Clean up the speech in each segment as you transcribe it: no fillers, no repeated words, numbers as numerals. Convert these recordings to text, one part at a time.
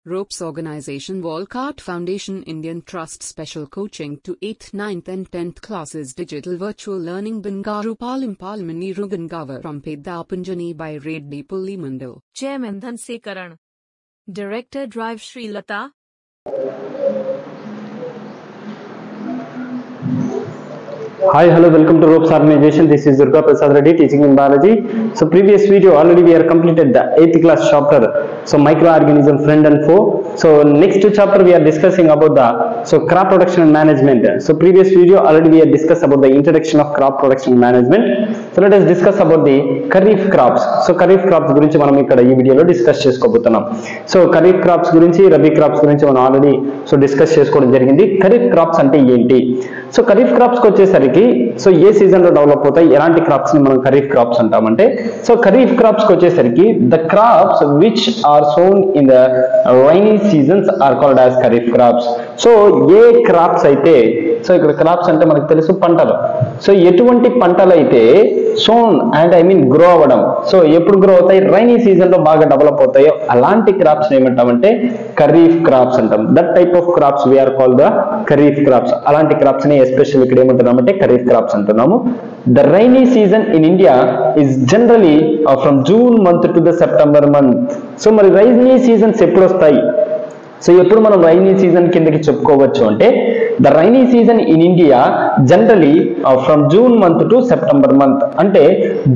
Ropes Organization Walcott Foundation Indian Trust Special Coaching to 8th, 9th and 10th classes Digital Virtual Learning Bangaru Palmani Rugangavar from Pedapunjani by Reddy Pullimandal. Chairman Dhansekaran. Director Drive Sri Lata. Hi, hello, welcome to Ropes Organization. This is Durga Prasad Reddy teaching in biology. So previous video already we are completed the 8th class chapter. So microorganism friend and foe. So next chapter we are discussing about the crop production and management. So previous video already we have discussed about the introduction of crop production and management. So let us discuss about the kharif crops. So kharif crops గురించి మనం ఇక్కడ ఈ వీడియోలో discuss చేసుకోబోతున్నాం. So kharif crops గురించి rabi crops గురించి మనం already discuss చేసుకోవడం జరిగింది. ఖరీఫ్ క్రాప్స్ అంటే ఏంటి? సో ఖరీఫ్ క్రాప్స్ కి వచ్చేసరికి ఏ సీజన్ లో డెవలప్ అవుతాయి, ఎలాంటి క్రాప్స్ ని మనం ఖరీఫ్ క్రాప్స్ అంటామంటే ఖరీఫ్ క్రాప్స్ కి వచ్చేసరికి the crops which are sown in the rainy seasons are called as kharif crops. So ఏ క్రాప్స్ అయితే ఇక్కడ క్రాప్స్ అంటే మనకు తెలుసు పంటలు. సో ఎటువంటి పంటలు అయితే సోన్ అండ్ గ్రో అవ్వడం, ఎప్పుడు గ్రో అవుతాయి, రైనీ సీజన్ లో బాగా డెవలప్ అవుతాయో అలాంటి క్రాప్స్ ఏమంటామంటే ఖరీఫ్ క్రాప్స్ అంటాం. That type of crops we are call the kharif crops. అలాంటి క్రాప్స్ ని ఎస్పెషల్ ఇక్కడ ఏమంటున్నామంటే ఖరీఫ్ క్రాప్స్ అంటున్నాము. The rainy season in India is generally from June month to the September month. So మరి రైనీ సీజన్స్ ఎప్పుడు వస్తాయి? ఎప్పుడు మనం రైనీ సీజన్ కిందకి చెప్పుకోవచ్చు అంటే the rainy season in India generally from June month to September month. అంటే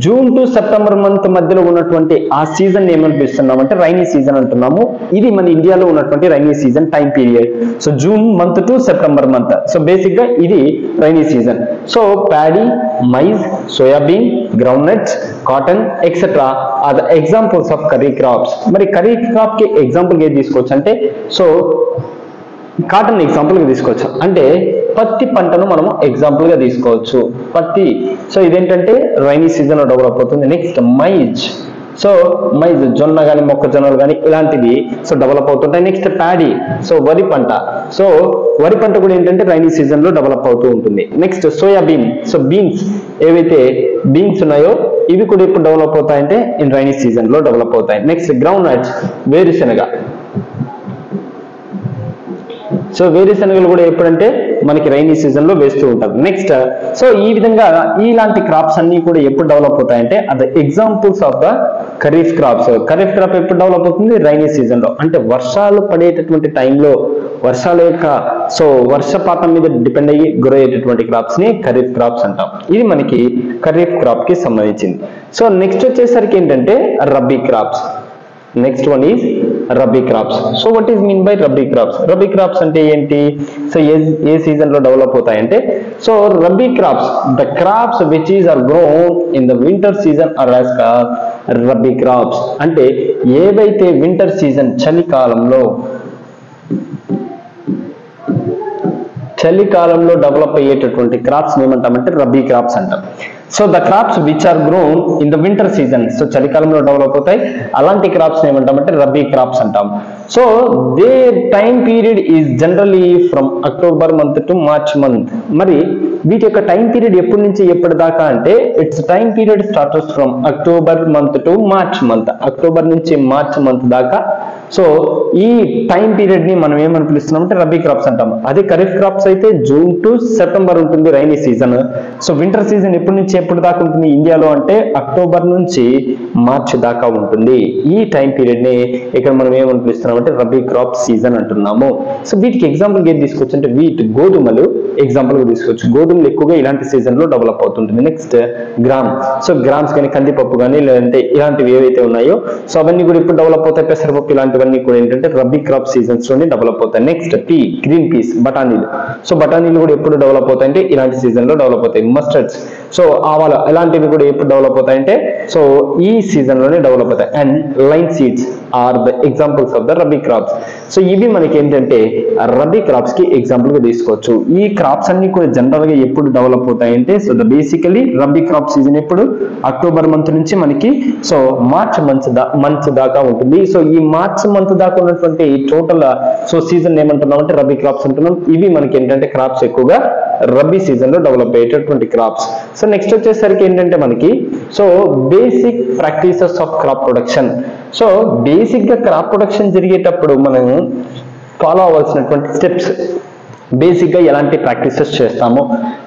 June to September month మధ్యలో ఉన్నటువంటి ఆ సీజన్ ఏమనిపిస్తున్నామంటే రైనీ సీజన్ అంటున్నాము. ఇది మన ఇండియాలో ఉన్నటువంటి rainy season time period. June month to September month. Basic గా ఇది rainy season. Paddy, maize, soybean, groundnuts, cotton etcetera are the examples of kharif crops. మరి ఖరీఫ్ క్రాప్ కి ఎగ్జాంపుల్ ఏది తీసుకోవచ్చు అంటే కాటన్ ఎగ్జాంపుల్ గా తీసుకోవచ్చు. అంటే పత్తి పంటను మనము ఎగ్జాంపుల్ గా తీసుకోవచ్చు. పత్తి ఇదేంటంటే రైనీ సీజన్ లో డెవలప్ అవుతుంది. Next maize. మైజ్ జొన్న కానీ మొక్కజొన్నలు కానీ ఇలాంటివి డెవలప్ అవుతుంటాయి. నెక్స్ట్ ప్యాడీ, వరి పంట. వరి పంట కూడా ఏంటంటే రైనీ సీజన్ లో డెవలప్ అవుతూ ఉంటుంది. Next soybean. బీన్స్, ఏవైతే బీన్స్ ఉన్నాయో ఇవి కూడా ఎప్పుడు డెవలప్ అవుతాయంటే ఇన్ రైనీ సీజన్ లో డెవలప్ అవుతాయి. నెక్స్ట్ గ్రౌండ్ నట్స్, వేరుశెనగ. వేరుశెనగలు కూడా ఎప్పుడంటే మనకి రైనీ సీజన్ లో వేస్తూ ఉంటారు. నెక్స్ట్ ఈ విధంగా ఇలాంటి క్రాప్స్ అన్ని కూడా ఎప్పుడు డెవలప్ అవుతాయంటే అది examples of the kharif crops. Kharif crop ఎప్పుడు డెవలప్ అవుతుంది? రైనీ సీజన్ లో. అంటే వర్షాలు పడేటటువంటి టైంలో వర్షాల యొక్క వర్షపాతం మీద డిపెండ్ అయ్యి గ్రో అయ్యేటటువంటి క్రాప్స్ ని ఖరీఫ్ క్రాప్స్ అంటాం. ఇది మనకి ఖరీఫ్ క్రాప్ కి సంబంధించింది. నెక్స్ట్ వచ్చేసరికి ఏంటంటే rabi crops. Next one is rabi crops. What is mean by rabi crops? Rabi crops అంటే ఏంటి? ఏ సీజన్ లో డెవలప్ అవుతాయంటే rabi crops the crops which is are grown in the winter season or as called rabi crops. అంటే ఏవైతే వింటర్ సీజన్ చలికాలంలో డెవలప్ అయ్యేటటువంటి crops ఏమంటామంటే రబీ క్రాప్స్ అంటాం. The crops which are grown in the winter season, చలికాలంలో develop అవుతాయి అలాంటి క్రాప్స్ ఏమంటామంటే రబీ క్రాప్స్ అంటాం. They time period is generally from October month to March month. మరి వీటి యొక్క టైం పీరియడ్ ఎప్పటి నుంచి ఎప్పటి దాకా అంటే it's time period starts from October month to March month. October నుంచి మార్చ్ మంత్ దాకా ఈ టైం పీరియడ్ ని మనం ఏమని పిలుస్తున్నాం అంటే రబీ క్రాప్స్ అంటాం. అదే ఖరీఫ్ క్రాప్స్ అయితే జూన్ టు సెప్టెంబర్ ఉంటుంది రైనీ సీజన్. వింటర్ సీజన్ ఎప్పటి నుంచి ఎప్పుడు దాకా ఉంటుంది ఇండియాలో అంటే అక్టోబర్ నుంచి మార్చ్ దాకా ఉంటుంది. ఈ టైం పీరియడ్ ని ఇక్కడ మనం ఏమని పిలుస్తున్నాం అంటే రబీ క్రాప్ సీజన్ అంటున్నాము. వీటికి ఎగ్జాంపుల్ ఏది తీసుకోవచ్చు అంటే వీటి గోధుమలు ఎగ్జాంపుల్ గా తీసుకోవచ్చు. గోధుమలు ఎక్కువగా ఇలాంటి సీజన్ లో డెవలప్ అవుతుంటుంది. Next gram. గ్రామ్స్ కానీ కందిపప్పు కానీ లేదంటే ఇలాంటివి ఏవైతే ఉన్నాయో అవన్నీ కూడా ఇప్పుడు డెవలప్ అవుతాయి. పెసరపప్పు ఇలాంటివన్నీ కూడా ఏంటంటే రబీ క్రాప్ సీజన్స్ లోనే డెవలప్ అవుతాయి. నెక్స్ట్ పీ, గ్రీన్ పీస్, బఠానీలు. బఠానీలు కూడా ఎప్పుడు డెవలప్ అవుతాయంటే ఇలాంటి సీజన్ లో డెవలప్ అవుతాయి. మస్టర్డ్స్, ఆవాలు ఇలాంటివి కూడా ఎప్పుడు డెవలప్ అవుతాయంటే ఈ సీజన్ లోనే డెవలప్ అవుతాయి. And linseeds are the examples of the rabi crops. ఇవి మనకి ఏంటంటే రబీ క్రాప్స్ కి ఎగ్జాంపుల్ గా తీసుకోవచ్చు. ఈ క్రాప్స్ అన్ని కూడా జనరల్ గా ఎప్పుడు డెవలప్ అవుతాయంటే బేసికలీ రబీ క్రాప్ సీజన్ ఎప్పుడు అక్టోబర్ మంత్ నుంచి మనకి మార్చ్ మంత్ దాకా ఉంటుంది. ఈ మార్చ్ మంత్ దాకా ఉన్నటువంటి టోటల్ సీజన్ ఏమంటున్నాం అంటే రబీ క్రాప్స్ అంటున్నాం. ఇవి మనకి ఏంటంటే క్రాప్స్ ఎక్కువగా రబీ సీజన్ లో డెవలప్ అయ్యేటటువంటి క్రాప్స్. నెక్స్ట్ వచ్చేసరికి ఏంటంటే మనకి basic practices of crop production. So బేసిక్గా క్రాప్ ప్రొడక్షన్ జరిగేటప్పుడు మనం ఫాలో అవ్వాల్సినటువంటి స్టెప్స్, బేసిక్గా ఎలాంటి ప్రాక్టీసెస్ చేస్తాము.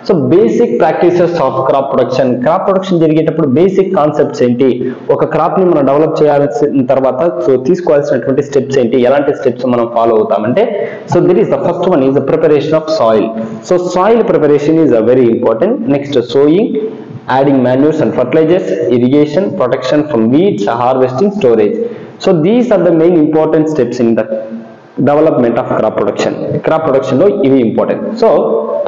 So basic practices of crop production జరిగేటప్పుడు బేసిక్ కాన్సెప్ట్స్ ఏంటి, ఒక క్రాప్ని మనం డెవలప్ చేయాల్సిన తర్వాత సో తీసుకోవాల్సినటువంటి స్టెప్స్ ఏంటి, ఎలాంటి స్టెప్స్ మనం ఫాలో అవుతామంటే, so that is the first one is the preparation of soil. So soil preparation is very important. Next sowing, adding manures and fertilizers, irrigation, protection from weeds, harvesting, storage. So these are the main important steps in the development of crop production lo ivi important. So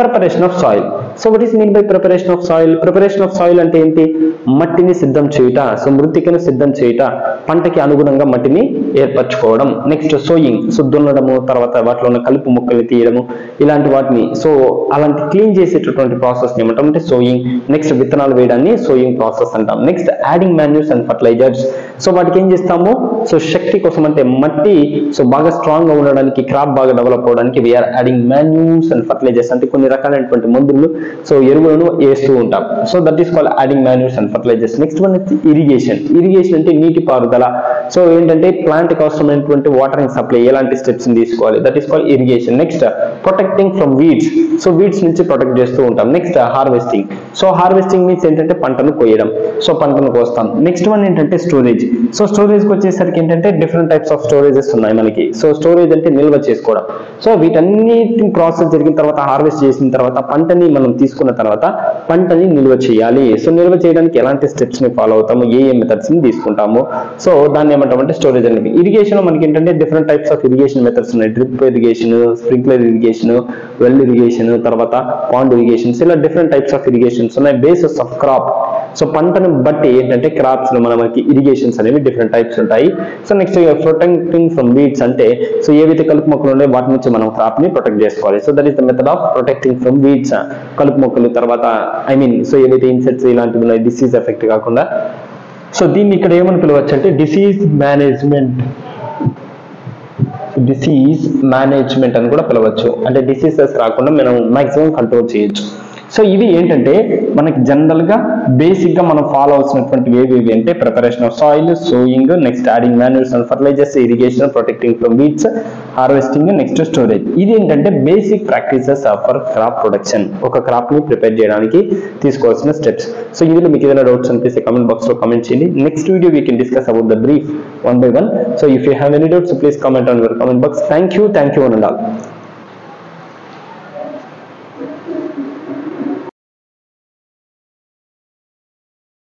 preparation of soil. So what is mean by preparation of soil ante enti, మట్టిని సిద్ధం చేయుట, so మృతికను సిద్ధం చేయుట, పంటకి అనుగుణంగా మట్టిని ఏర్పరచుకోవడం. Next sowing, so దున్నడము, తర్వాత వాటిలో ఉన్న కలుపు మొక్కల్ని తీయడము, ఇలాంటి వాటిని సో అలాంటి క్లీన్ చేసేటటువంటి ప్రాసెస్ ఏమంటాం అంటే సోయింగ్. నెక్స్ట్ విత్తనాలు వేయడాన్ని సోయింగ్ ప్రాసెస్ అంటాం. Next adding manures and fertilizers, so వాటికి ఏం చేస్తాము, సో శక్తి కోసం అంటే మట్టి సో బాగా స్ట్రాంగ్ గా ఉండడానికి, క్రాప్ బాగా డెవలప్ అవడానికి we are adding manures and fertilizers అంటే కొన్ని రకాలైనటువంటి మందులు, సో ఎరువులను వేస్తూ ఉంటాం. So that is called adding manures and fertilizers. Next one irrigation అంటే నీటి పారుదల. సో ఏంటంటే ప్లాంట్ కి అవసరమైనటువంటి వాటరింగ్ సప్లై, ఎలాంటి స్టెప్స్ తీసుకోవాలి, that is called irrigation. Next protecting from weeds, so weeds నుంచి ప్రొటెక్ట్ చేస్తూ ఉంటాం. Next harvesting, so harvesting means ఏంటంటే పంటను కోయడం, సో పంటను కోస్తాం. నెక్స్ట్ వన్ ఏంటంటే స్టోరేజ్. సో స్టోరేజ్ కి వచ్చేసరికి ఏంటంటే డిఫరెంట్ టైప్స్ ఆఫ్ స్టోరేజెస్ ఉన్నాయి మనకి. సో స్టోరేజ్ అంటే నిల్వ చేసుకోవడం. సో వీటన్నిటి ప్రాసెస్ జరిగిన తర్వాత, హార్వెస్ట్ చేసిన తర్వాత, పంటని మనం తీసుకున్న తర్వాత పంటని నిల్వ చేయాలి. సో నిల్వ చేయడానికి ఎలాంటి స్టెప్స్ ని ఫాలో అవుతాము, ఏ మెథడ్స్ ని తీసుకుంటాము, సో దాన్ని ఏమంటామంటే స్టోరేజ్ అనేది. ఇరిగేషన్ లో మనకి ఏంటంటే different types of irrigation methods ఉన్నాయి. Drip irrigation, sprinkler irrigation, well irrigation, తర్వాత పాండ్ ఇరిగేషన్స్, ఇలా డిఫరెంట్ టైప్స్ ఆఫ్ ఇరిగేషన్స్ ఉన్నాయి. బేసిస్ ఆఫ్ క్రాప్, సో పంటను బట్టి ఏంటంటే క్రాప్స్ లో మనకి ఇరిగేషన్స్ అనేవి డిఫరెంట్ టైప్స్ ఉంటాయి. So next protecting from weeds అంటే సో ఏవైతే కలుపు మొక్కలు ఉన్నాయో వాటి నుంచి మనం క్రాప్ ని ప్రొటెక్ట్ చేసుకోవాలి. So that is the method of protecting from weeds. కలుపు మొక్కలు, తర్వాత సో ఏవైతే ఇన్సెక్ట్స్ ఇలాంటివి ఉన్నాయి, డిసీజ్ ఎఫెక్ట్ కాకుండా. సో దీన్ని ఇక్కడ ఏమని పిలవచ్చు అంటే డిసీజ్ మేనేజ్మెంట్ అని కూడా పిలవచ్చు. అంటే డిసీజెస్ రాకుండా మనం మాక్సిమం కంట్రోల్ చేయొచ్చు. సో ఇవి ఏంటంటే మనకి జనరల్ గా బేసిక్ గా మనం ఫాలో అవసినటువంటి ఏవి అంటే preparation of soil, sowing, next adding manures and fertilizers, irrigation, protecting from weeds, harvesting, next storage. ఇది ఏంటంటే basic practices for crop production, ఒక క్రాప్ ని ప్రిపేర్ చేయడానికి తీసుకోవాల్సిన స్టెప్స్. సో ఇందులో మీకు ఏదైనా డౌట్స్ అనిపిస్తే కామెంట్ బాక్స్ లో కామెంట్ చేయండి. Next video we can discuss about the brief one by one. So if you have any doubts, please comment on your comment box. Thank you one and all.